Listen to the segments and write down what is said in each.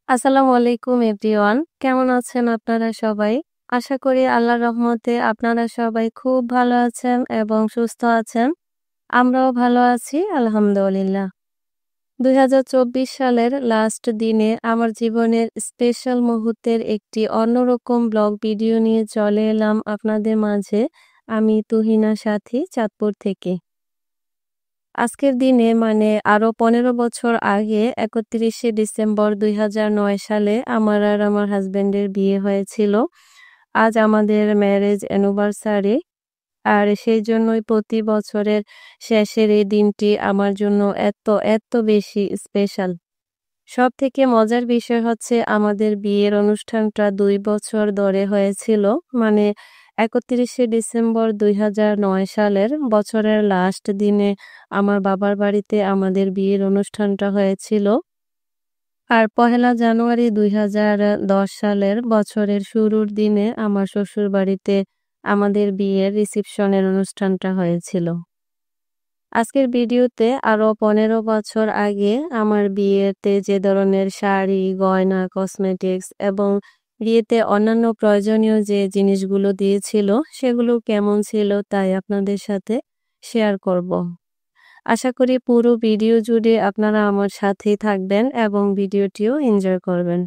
আসসালামু আলাইকুম এভরিওয়ান। কেমন আছেন আপনারা সবাই? আশা করি আল্লাহর রহমতে আপনারা সবাই খুব ভালো আছেন এবং সুস্থ আছেন। আমরাও ভালো আছি আলহামদুলিল্লাহ। ২০২৪ সালের লাস্ট দিনে আমার জীবনের স্পেশাল মুহূর্তের একটি অন্যরকম ব্লগ ভিডিও নিয়ে চলে এলাম আপনাদের মাঝে। আমি তুহিনা সাথী চাঁদপুর থেকে। আজকের দিনে মানে আরো ১৫ বছর আগে ৩১শে ডিসেম্বর ২০০৯ সালে আমার আর আমার হাসব্যান্ডের বিয়ে হয়েছিল। আজ আমাদের ম্যারেজ অ্যানিভার্সারি। আর সেই জন্যই প্রতি বছরের শেষের এই দিনটি আমার জন্য এত বেশি স্পেশাল। সবথেকে মজার বিষয় হচ্ছে আমাদের বিয়ের অনুষ্ঠানটা ২ বছর ধরে হয়েছিল। মানে ৩১শে ডিসেম্বর ২০০৯ সালের বছরের লাস্ট দিনে আমার বাবার বাড়িতে আমাদের বিয়ের অনুষ্ঠানটা হয়েছিল। আর পহেলা জানুয়ারি ২০১০ সালের বছরের শুরুর দিনে আমার শ্বশুরবাড়িতে আমাদের বিয়ের রিসেপশনের অনুষ্ঠানটা হয়েছিল। আজকের ভিডিওতে আরো ১৫ বছর আগে আমার বিয়েতে যে ধরনের শাড়ি, গয়না, কসমেটিক্স এবং বিয়েতে অন্যান্য প্রয়োজনীয় যে জিনিসগুলো দিয়েছিল সেগুলো কেমন ছিল তাই আপনাদের সাথে শেয়ার করব। আশা করি পুরো ভিডিও জুড়ে আপনারা আমার সাথেই থাকবেন এবং ভিডিওটিও এনজয় করবেন।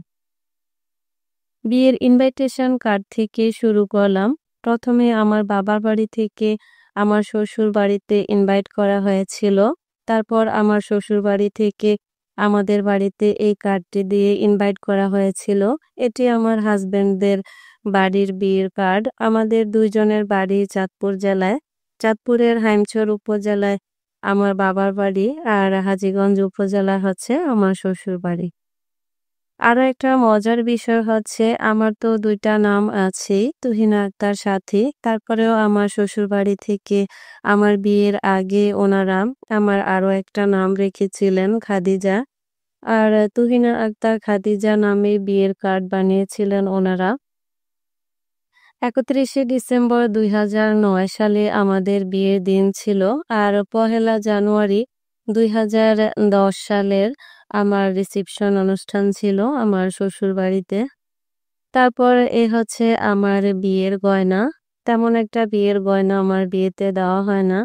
বিয়ের ইনভাইটেশন কার্ড থেকে শুরু করলাম। প্রথমে আমার বাবার বাড়ি থেকে আমার শ্বশুর বাড়িতে ইনভাইট করা হয়েছিল। তারপর আমার শ্বশুর বাড়ি থেকে আমাদের বাড়িতে এই কার্ডটি দিয়ে ইনভাইট করা হয়েছিল। এটি আমার হাজবেন্ডদের বাড়ির বিয়ের কার্ড। আমাদের দুইজনের বাড়ি চাঁদপুর জেলায়। চাঁদপুরের হাইমচর উপজেলায় আমার বাবার বাড়ি আর হাজীগঞ্জ উপজেলা হচ্ছে আমার শ্বশুর বাড়ি। আরো একটা মজার বিষয় হচ্ছে আমার তো ২ টা নাম আছেই, তুহিনা আক্তার সাথী। তারপরেও আমার শ্বশুরবাড়ি থেকে আমার বিয়ের আগে ওনারা আমার আরো একটা নাম রেখেছিলেন খাদিজা। আর তুহিনা আক্তার খাদিজা নামে বিয়ের কার্ড বানিয়েছিলেন ওনারা। ৩১শে ডিসেম্বর ২০০৯ সালে আমাদের বিয়ের দিন ছিল। আর পহেলা জানুয়ারি ২০১০ সালের আমার রিসেপশন অনুষ্ঠান ছিল আমার শ্বশুরবাড়িতে। তারপর হচ্ছে আমার বিয়ের গয়না। তেমন একটা বিয়ের গয়না আমার বিয়েতে দেওয়া হয় না।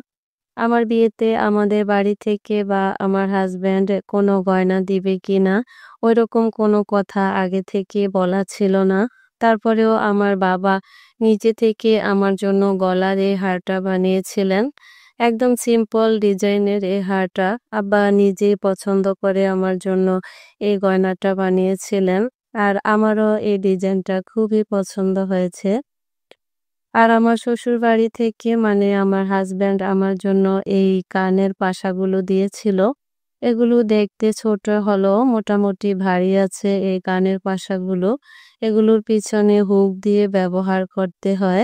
আমার বিয়েতে আমাদের বাড়ি থেকে বা আমার হাসব্যান্ড কোনো গয়না দিবে কিনা ওইরকম কোনো কথা আগে থেকে বলা ছিল না। তারপরেও আমার বাবা নিজে থেকে আমার জন্য গলার এই হারটা বানিয়েছিলেন। একদম সিম্পল ডিজাইনের এই হারটা আব্বা নিজেই পছন্দ করে আমার জন্য এই গয়নাটা বানিয়েছিলেন। আর আমারও এই ডিজাইনটা খুবই পছন্দ হয়েছে। আর আমার শ্বশুরবাড়ি থেকে মানে আমার হাসব্যান্ড আমার জন্য এই কানের পাশাগুলো দিয়েছিল। এগুলো দেখতে ছোট হলেও মোটামুটি ভারী আছে এই কানের পাশাগুলো। এগুলোর পিছনে হুক দিয়ে ব্যবহার করতে হয়।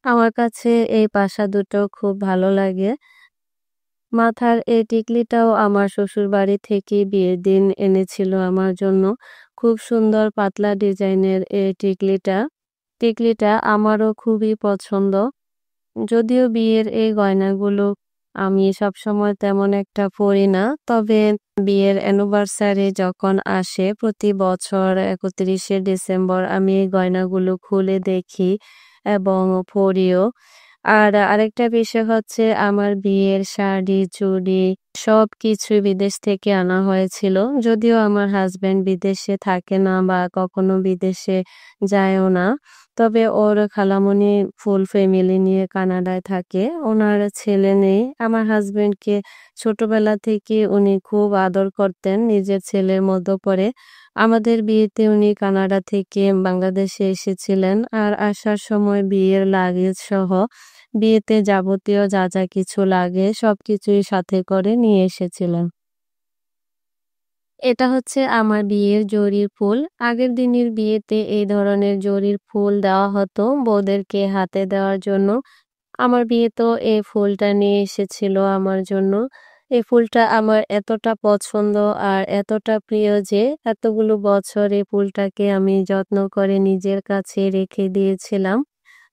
আমার কাছে এই পাশা দুটো খুব ভালো লাগে। মাথার এই টিকলিটাও আমার শ্বশুরবাড়ি থেকে বিয়ের দিন এনেছিল আমার জন্য। খুব সুন্দর পাতলা ডিজাইনের এই টিকলিটা। টিকলিটা আমারও খুবই পছন্দ। যদিও বিয়ের এই গয়নাগুলো আমি সবসময় তেমন একটা পরি না। তবে বিয়ের অ্যানিভার্সারি যখন আসে প্রতি বছর ৩১শে ডিসেম্বর আমি এই গয়নাগুলো খুলে দেখি এবং পরিও। আর আরেকটা বিষয় হচ্ছে আমার বিয়ের শাড়ি, চুড়ি সবকিছুই বিদেশ থেকে আনা হয়েছিল। যদিও আমার হাসব্যান্ড বিদেশে থাকে না বা কখনো বিদেশে যায়ও না। তবে ওর খালামণি ফুল ফ্যামিলি নিয়ে কানাডায় থাকে। ওনার ছেলে নেই। আমার হাসব্যান্ডকে ছোটবেলা থেকে উনি খুব আদর করতেন নিজের ছেলের মতো করে। আমাদের বিয়েতে উনি কানাডা থেকে বাংলাদেশে এসেছিলেন। আর আসার সময় বিয়ের লাগেজ সহ বিয়েতে যাবতীয় যা কিছু লাগে সবকিছুই সাথে করে নিয়ে এসেছিলেন। এটা হচ্ছে আমার বিয়ের জরির ফুল। আগের দিনের বিয়েতে এই ধরনের জরির ফুল দেওয়া হতো বউদেরকে হাতে দেওয়ার জন্য। আমার বিয়েতেও এই ফুলটা নিয়ে এসেছিল আমার জন্য। এই ফুলটা আমার এতটা পছন্দ আর এতটা প্রিয় যে এতগুলো বছর এই ফুলটাকে আমি যত্ন করে নিজের কাছে রেখে দিয়েছিলাম।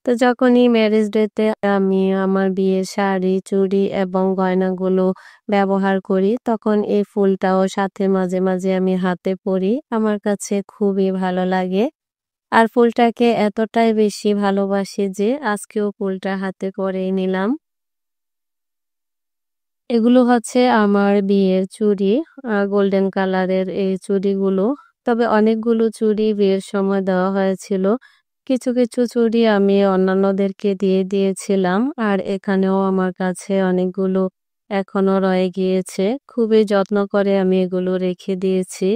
তো যখনই ম্যারেজ ডেতে আমি আমার বিয়ের শাড়ি, চুড়ি এবং গয়নাগুলো ব্যবহার করি, তখন এই ফুলটাও সাথে মাঝে, মাঝে আমি হাতে পরি। আমার কাছে খুবই ভালো লাগে। আর ফুলটাকে এতটাই বেশি ভালোবাসি যে আজকেও ফুলটা হাতে পরেই নিলাম। এগুলো হচ্ছে আমার বিয়ের চুড়ি, গোল্ডেন কালারের এই চুড়িগুলো। তবে অনেকগুলো চুড়ি বিয়ের সময় দেওয়া হয়েছিল। কিছু, কিছু চুড়ি আমি অন্যান্যদেরকে দিয়ে দিয়েছিলাম। আর এখানেও আমার কাছে অনেকগুলো এখনো রয়ে গিয়েছে। খুবই যত্ন করে আমি এগুলো রেখে দিয়েছি।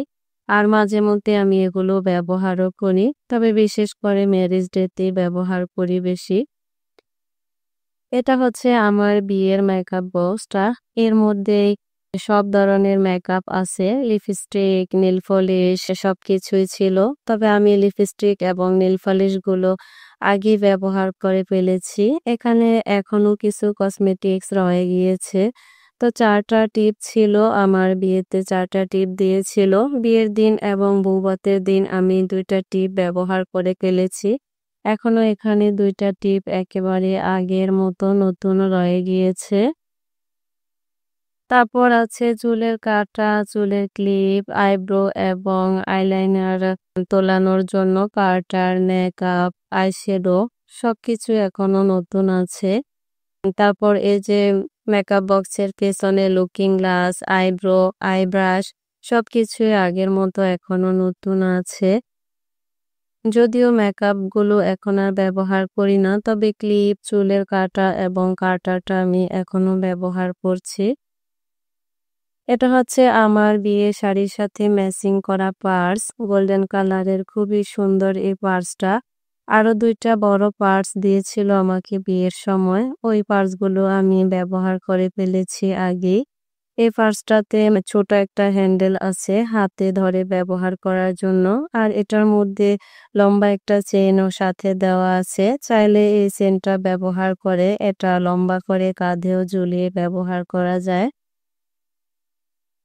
আর মাঝে মধ্যে আমি এগুলো ব্যবহারও করি। তবে বিশেষ করে ম্যারেজ ডেতে ব্যবহার করি বেশি। এটা হচ্ছে আমার বিয়ের মেকআপ বক্সটা। এর মধ্যেই সব ধরনের মেকআপ আছে। লিপস্টিক, নেল পলিশ সবকিছুই ছিল। তবে আমি লিপস্টিক এবং নেল পলিশ গুলো আগেই ব্যবহার করে ফেলেছি। এখানে এখনো কিছু কসমেটিক্স রয়ে গিয়েছে। তো ৪ টা টিপ ছিল আমার বিয়েতে ৪ টা টিপ দিয়েছিল। বিয়ের দিন এবং বৌভাতের দিন আমি ২ টা টিপ ব্যবহার করে ফেলেছি। এখনো এখানে ২ টা টিপ একেবারে আগের মতো নতুন রয়ে গিয়েছে। তারপর আছে চুলের কাঁটা, চুলের ক্লিপ, আইব্রো এবং আইলাইনার তোলানোর জন্য কার্টার, নেকআপ, আইশ্যাডো সবকিছু এখনো নতুন আছে। তারপর এই যে মেকআপ বক্সের পেছনে looking glass, eyebrow, I brush সবকিছুই আগের মতো এখনো নতুন আছে। যদিও মেকআপ গুলো এখন আর ব্যবহার করি না, তবে ক্লিপ, চুলের কাঁটা এবং কাটারটা আমি এখনো ব্যবহার করছি। এটা হচ্ছে আমার বিয়ের শাড়ির সাথে ম্যাচিং করা পার্স। গোল্ডেন কালারের খুবই সুন্দর এই পার্সটা। আরো ২ টা বড় পার্স দিয়েছিল আমাকে বিয়ের সময়। ওই পার্সগুলো আমি ব্যবহার করে ফেলেছি আগেই। এই পার্সটাতে ছোট একটা হ্যান্ডেল আছে হাতে ধরে ব্যবহার করার জন্য। আর এটার মধ্যে লম্বা একটা চেইনও সাথে দেওয়া আছে। চাইলে এই চেইনটা ব্যবহার করে এটা লম্বা করে কাঁধেও ঝুলিয়ে ব্যবহার করা যায়।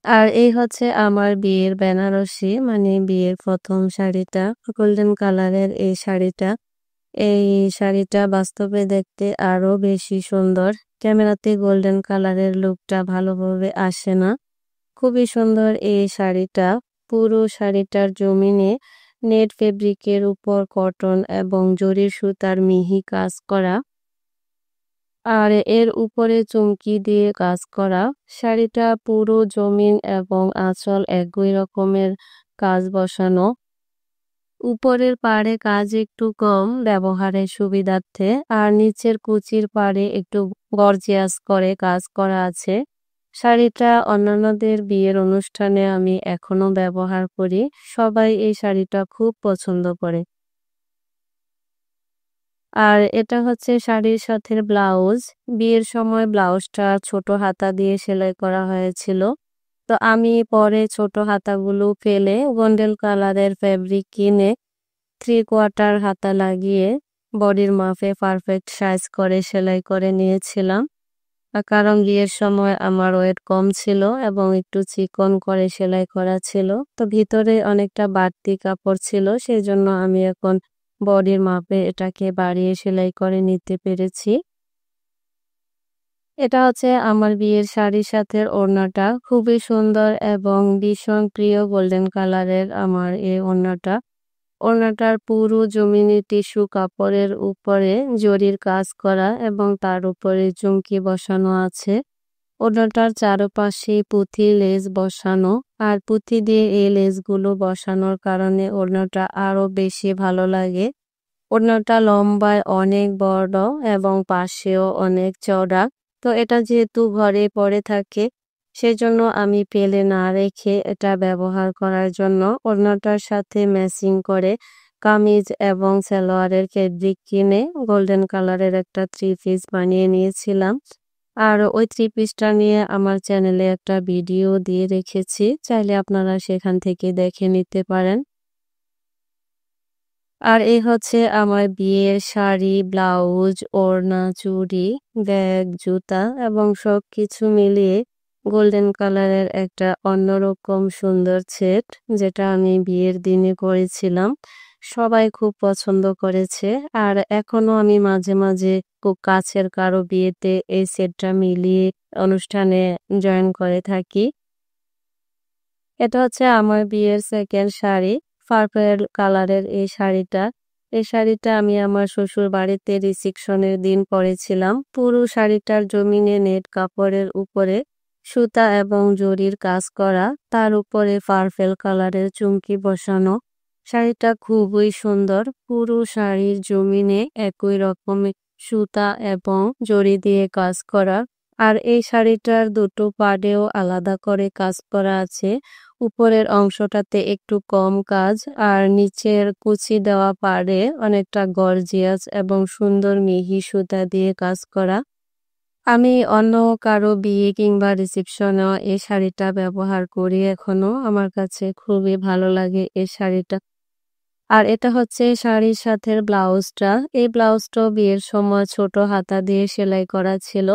আর এই হচ্ছে আমার বিয়ের বেনারসি, মানে বিয়ের ১ম শাড়িটা। গোল্ডেন কালারের এই শাড়িটা। এই শাড়িটা বাস্তবে দেখতে আরো বেশি সুন্দর। ক্যামেরাতে গোল্ডেন কালারের লুকটা ভালোভাবে আসে না। খুবই সুন্দর এই শাড়িটা। পুরো শাড়িটার জমিনে নেট ফেব্রিকের উপর কটন এবং জরির সুতার মিহি কাজ করা। আর এর উপরে চুমকি দিয়ে কাজ করা। শাড়িটা পুরো জমিন এবং আঁচল একই রকমের কাজ বসানো। উপরের পাড়ে কাজ একটু কম ব্যবহারের সুবিধার্থে, আর নিচের কুচির পাড়ে একটু গর্জিয়াস করে কাজ করা আছে। শাড়িটা অন্যান্যদের বিয়ের অনুষ্ঠানে আমি এখনো ব্যবহার করি। সবাই এই শাড়িটা খুব পছন্দ করে। আর এটা হচ্ছে শাড়ির সাথে ব্লাউজ। বিয়ের সময় ব্লাউজটা ছোট হাতা দিয়ে সেলাই করা হয়েছিল। তো আমি পরে ছোট হাতাগুলো ফেলে গোল্ডেন কালারের ফেব্রিক কিনে 3/4 হাতা লাগিয়ে বডির মাপে পারফেক্ট সাইজ করে সেলাই করে নিয়েছিলাম। কারণ বিয়ের সময় আমার ওয়েট কম ছিল এবং একটু চিকন করে সেলাই করা ছিল। তো ভিতরে অনেকটা বাড়তি কাপড় ছিল, সেজন্য আমি এখন বডির মাপে এটাকে বাড়িয়ে সেলাই করে নিতে পেরেছি। এটা হচ্ছে আমার বিয়ের শাড়ির সাথে ওড়নাটা। খুবই সুন্দর এবং ভীষণ প্রিয় গোল্ডেন কালারের আমার এই ওড়নাটা। ওড়নাটার পুরো জমিনে টিস্যু কাপড়ের উপরে জরির কাজ করা এবং তার উপরে চুমকি বসানো আছে। ওড়নাটার চারপাশে পুঁথি লেস বসানো। আর পুঁথি দিয়ে এই লেসগুলো বসানোর কারণে ওড়নাটা আরো বেশি ভালো লাগে। ওড়নাটা লম্বায় অনেক বড় এবং পাশেও অনেক চওড়া। তো এটা যেহেতু ঘরে পড়ে থাকে, সেজন্য আমি ফেলে না রেখে এটা ব্যবহার করার জন্য ওড়নাটার সাথে ম্যাচিং করে কামিজ এবং সালোয়ারের ফেব্রিক কিনে গোল্ডেন কালারের একটা 3 পিস বানিয়ে নিয়েছিলাম। আর ওই 3 পিসটা নিয়ে আমার চ্যানেলে একটা ভিডিও দিয়ে রেখেছি। চাইলে আপনারা সেখান থেকে দেখে নিতে পারেন। আর এই হচ্ছে আমার বিয়ের শাড়ি, ব্লাউজ, ওড়না, চুড়ি, ব্যাগ, জুতা এবং সবকিছু মিলিয়ে গোল্ডেন কালারের একটা অন্যরকম সুন্দর সেট, যেটা আমি বিয়ের দিনে করেছিলাম। সবাই খুব পছন্দ করেছে। আর এখনো আমি মাঝে, মাঝে খুব কাছের কারো বিয়েতে এই সেটটা মিলিয়ে অনুষ্ঠানে জয়েন করে থাকি। এটা হচ্ছে আমার বিয়ের 2nd শাড়ি। পার্পল কালারের এই শাড়িটা। এই শাড়িটা আমি আমার শ্বশুরবাড়িতে রিসেপশনের দিন পরেছিলাম। পুরো শাড়িটার জমিনে নেট কাপড়ের উপরে সুতা এবং জরির কাজ করা, তার উপরে পার্পল কালারের চুমকি বসানো। শাড়িটা খুবই সুন্দর। পুরো শাড়ির জমিনে একই রকমের সুতা এবং জরি দিয়ে কাজ করা। আর এই শাড়িটার দুটো পাড়েও আলাদা করে কাজ করা আছে। উপরের অংশটাতে একটু কম কাজ আর নিচের কুচি দেওয়া পাড়ে অনেকটা গর্জিয়াস এবং সুন্দর মিহি সুতা দিয়ে কাজ করা। আমি অন্য কারো বিয়ে কিংবা রিসেপশনেও এই শাড়িটা ব্যবহার করি এখনো। আমার কাছে খুবই ভালো লাগে এই শাড়িটা। আর এটা হচ্ছে শাড়ির সাথে ব্লাউজটা। এই ব্লাউজটাও বিয়ের সময় ছোট হাতা দিয়ে সেলাই করা ছিল।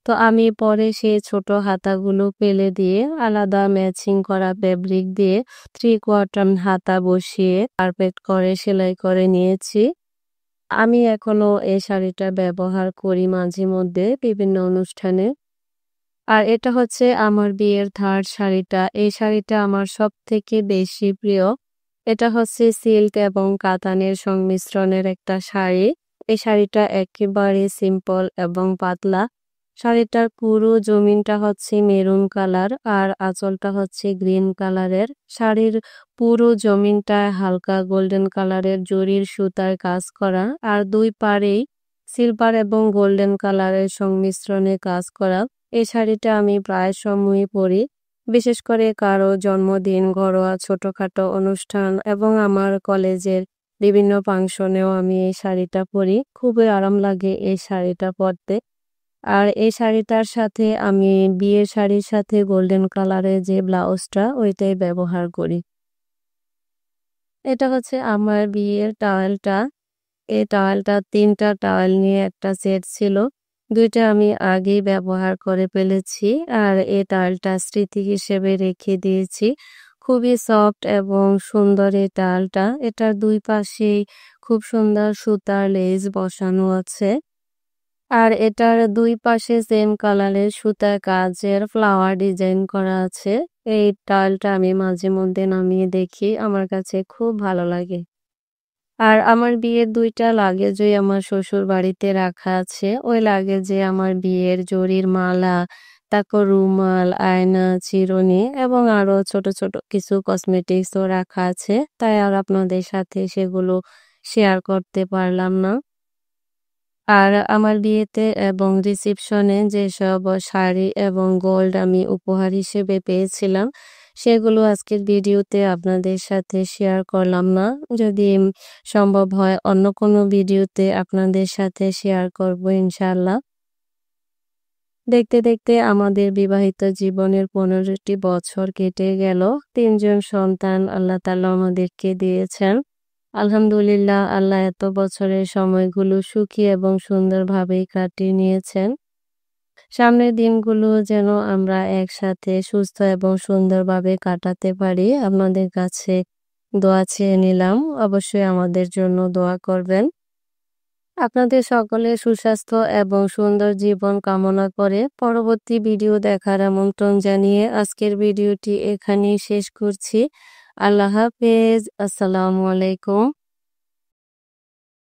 তো আমি পরে সেই ছোট হাতাগুলো ফেলে দিয়ে আলাদা ম্যাচিং করা ফেব্রিক দিয়ে 3/4 হাতা বসিয়ে পারফেক্ট করে সেলাই করে নিয়েছি। আমি এখনো এই শাড়িটা ব্যবহার করি মাঝে মধ্যে বিভিন্ন অনুষ্ঠানে। আর এটা হচ্ছে আমার বিয়ের 3rd শাড়িটা। এই শাড়িটা আমার সবথেকে বেশি প্রিয়। এটা হচ্ছে সিল্ক এবং কাতানের সংমিশ্রণের একটা শাড়ি। এই শাড়িটা একেবারে সিম্পল এবং পাতলা। শাড়িটার পুরো জমিনটা হচ্ছে মেরুন কালার আর আঁচলটা হচ্ছে গ্রিন কালারের। শাড়ির পুরো জমিনটায় হালকা গোল্ডেন কালারের জরির সুতার কাজ করা আর দুই পাড়েই সিলভার এবং গোল্ডেন কালারের সংমিশ্রণে কাজ করা। এই শাড়িটা আমি প্রায় সময়ই পরি। বিশেষ করে কারো জন্মদিন, ঘরোয়া ছোটখাটো অনুষ্ঠান এবং আমার কলেজের বিভিন্ন ফাংশনেও আমি এই শাড়িটা পরি। খুবই আরাম লাগে এই শাড়িটা পরতে। আর এই শাড়িটার সাথে আমি বিয়ের শাড়ির সাথে গোল্ডেন কালারের যে ব্লাউজটা ওইটাই ব্যবহার করি। এটা হচ্ছে আমার বিয়ের টাওয়েলটা। এই টাওয়েলটা ৩ টা টাওয়েল নিয়ে একটা সেট ছিল। ২ টা আমি আগেই ব্যবহার করে ফেলেছি। আর এই টাওয়েলটা স্মৃতি হিসেবে রেখে দিয়েছি। খুবই সফট এবং সুন্দর এই টাওয়েলটা। এটার ২ পাশেই খুব সুন্দর সুতার লেস বসানো আছে। আর এটার ২ পাশে সেম কালারের সুতার কাজের ফ্লাওয়ার ডিজাইন করা আছে। এই টাওয়েলটা আমি মাঝে মধ্যে নামিয়ে দেখি। আমার কাছে খুব ভালো লাগে। আর আমার বিয়ের ২ টা লাগেজই আমার শ্বশুরবাড়িতে রাখা আছে। ওই লাগেজে আমার বিয়ের জরির মালা, তারপর রুমাল, আয়না, চিরুনি এবং আরো ছোট, ছোট কিছু কসমেটিক্সও রাখা আছে। তাই আর আপনাদের সাথে সেগুলো শেয়ার করতে পারলাম না। আর আমার বিয়েতে এবং রিসেপশনে যেসব শাড়ি এবং গোল্ড আমি উপহার হিসেবে পেয়েছিলাম, সেগুলো আজকের ভিডিওতে আপনাদের সাথে শেয়ার করলাম না। যদি সম্ভব হয় অন্য কোনো ভিডিওতে আপনাদের সাথে শেয়ার করব ইনশাআল্লাহ। দেখতে, দেখতে আমাদের বিবাহিত জীবনের ১৫টি বছর কেটে গেল। ৩ জন সন্তান আল্লাহ তাআলা আমাদেরকে দিয়েছেন। আলহামদুলিল্লাহ, আল্লাহ এত বছরের সময়গুলো সুখী এবং সুন্দরভাবেই কাটিয়ে নিয়েছেন। সামনের দিনগুলো যেন আমরা একসাথে সুস্থ এবং সুন্দরভাবে কাটাতে পারি। আপনাদের কাছে দোয়া চেয়ে নিলাম। অবশ্যই আমাদের জন্য দোয়া করবেন। আপনাদের সকলের সুস্বাস্থ্য এবং সুন্দর জীবন কামনা করে পরবর্তী ভিডিও দেখার আমন্ত্রণ জানিয়ে আজকের ভিডিওটি এখানেই শেষ করছি। আল্লাহ হাফেজ। আসসালামু আলাইকুম।